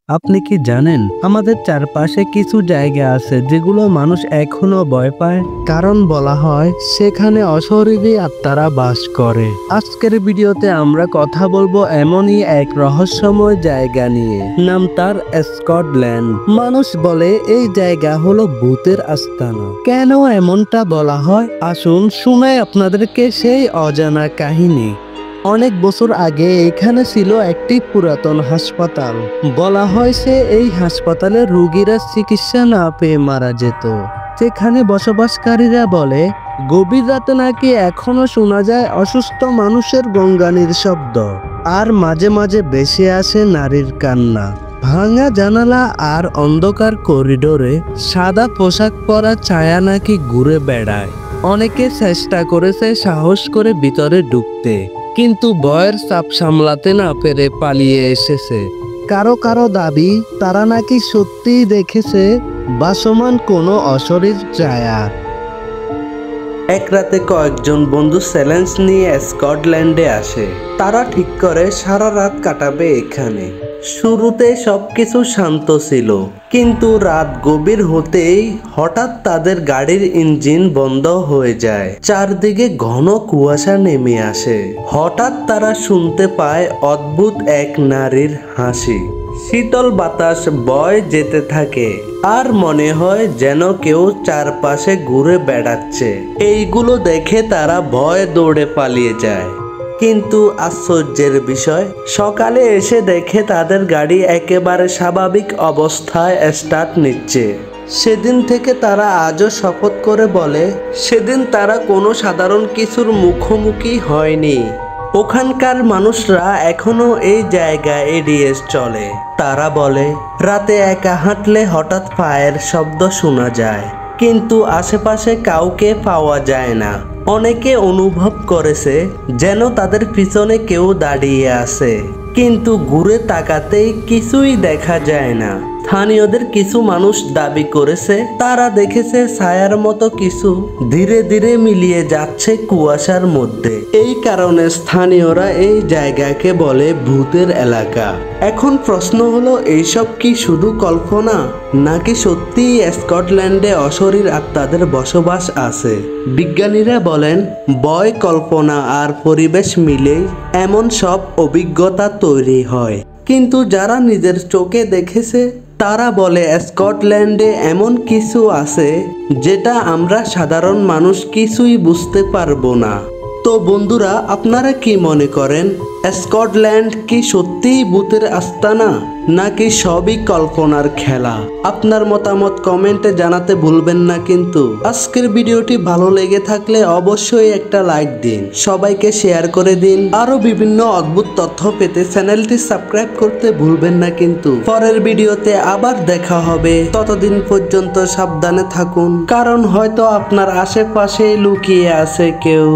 আপনি কি জানেন আমাদের চারপাশে কিছু জায়গা আছে যেগুলো মানুষ এখনো ভয় পায়, কারণ বলা হয় সেখানে অশরীরী আত্মারা বাস করে। আজকের ভিডিওতে আমরা কথা বলবো এমনই এক রহস্যময় জায়গা নিয়ে, নাম তার স্কটল্যান্ড। মানুষ বলে এই জায়গা হলো ভূতের আস্তানা। কেন এমনটা বলা হয়, আসুন শোনাই আপনাদেরকে সেই অজানা কাহিনী। অনেক বছর আগে এখানে ছিল একটি পুরাতন হাসপাতাল। বলা হয় সে এই হাসপাতালে রোগীরা চিকিৎসা না পেয়ে মারা যেত। সেখানে বসবাসকারীরা বলে গভীর রাতে নাকি এখনো শোনা যায় অসুস্থ মানুষের গঙ্গানির শব্দ, আর মাঝে মাঝে ভেসে আসে নারীর কান্না। ভাঙা জানালা আর অন্ধকার করিডোরে সাদা পোশাক পরা ছায়া নাকি ঘুরে বেড়ায়। অনেকে চেষ্টা করেছে সাহস করে ভিতরে ঢুকতে, কিন্তু ভয়ের চাপ সামলাতে না পেরে পালিয়ে এসেছে। কারো কারো দাবি তারা নাকি সত্যিই দেখেছে ভাসমান কোনো অশরীর ছায়া। এক রাতে কয়েকজন বন্ধু চ্যালেঞ্জ নিয়ে স্কটল্যান্ডে আসে। তারা ঠিক করে সারা রাত কাটাবে এখানে। শুরুতে সবকিছু শান্ত ছিল, কিন্তু রাত গভীর হতেই হঠাৎ তাদের গাড়ির ইঞ্জিন বন্ধ হয়ে যায়। চারদিকে ঘন কুয়াশা নেমে আসে। হঠাৎ তারা শুনতে পায় অদ্ভুত এক নারীর হাসি। শীতল বাতাস বয়ে যেতে থাকে, আর মনে হয় যেন কেউ চারপাশে ঘুরে বেড়াচ্ছে। এইগুলো দেখে তারা ভয়ে দৌড়ে পালিয়ে যায়। কিন্তু আশ্চর্যের বিষয়, সকালে এসে দেখে তাদের গাড়ি একেবারে স্বাভাবিক অবস্থায় স্টার্ট নিচ্ছে। সেদিন থেকে তারা আজও শপথ করে বলে সেদিন তারা কোনো সাধারণ কিছুর মুখোমুখি হয়নি। ওখানকার মানুষরা এখনো এই জায়গায় এড়িয়ে চলে। তারা বলে রাতে একা হাঁটলে হঠাৎ পায়ের শব্দ শোনা যায়, কিন্তু আশেপাশে কাউকে পাওয়া যায় না। অনেকে অনুভব করেছে যেন তাদের পিছনে কেউ দাঁড়িয়ে আছে, কিন্তু ঘুরে তাকাতেই কিছুই দেখা যায় না। স্থানীয়দের কিছু মানুষ দাবি করেছে তারা দেখেছে ছায়ার মতো কিছু ধীরে ধীরে মিলিয়ে যাচ্ছে কুয়াশার মধ্যে। এই কারণে স্থানীয়রা এই জায়গাকে বলে ভূতের এলাকা। এখন প্রশ্ন হলো, এইসব কি শুধু কল্পনা, নাকি সত্যিই স্কটল্যান্ডে অশরীর আত্মাদের বসবাস আছে? বিজ্ঞানীরা বলেন ভয়, কল্পনা আর পরিবেশ মিলেই এমন সব অভিজ্ঞতা তৈরি হয়। কিন্তু যারা নিজের চোখে দেখেছে তারা বলে স্কটল্যান্ডে এমন কিছু আছে যেটা আমরা সাধারণ মানুষ কিছুই বুঝতে পারবো না। তো বন্ধুরা, আপনারা কি মনে করেন, স্কটল্যান্ড কি সত্যিই ভূতের আস্তানা, নাকি সবই কল্পনার খেলা? আপনার মতামত কমেন্টে জানাতে ভুলবেন না। কিন্তু আজকের ভিডিওটি ভালো লেগে থাকলে অবশ্যই একটা লাইক দিন, সবাইকে শেয়ার করে দিন। আরো বিভিন্ন অদ্ভুত তথ্য পেতে চ্যানেলটি সাবস্ক্রাইব করতে ভুলবেন না। কিন্তু পরের ভিডিওতে আবার দেখা হবে, ততদিন পর্যন্ত সাবধানে থাকুন, কারণ হয়তো আপনার আশেপাশেই লুকিয়ে আছে কেউ।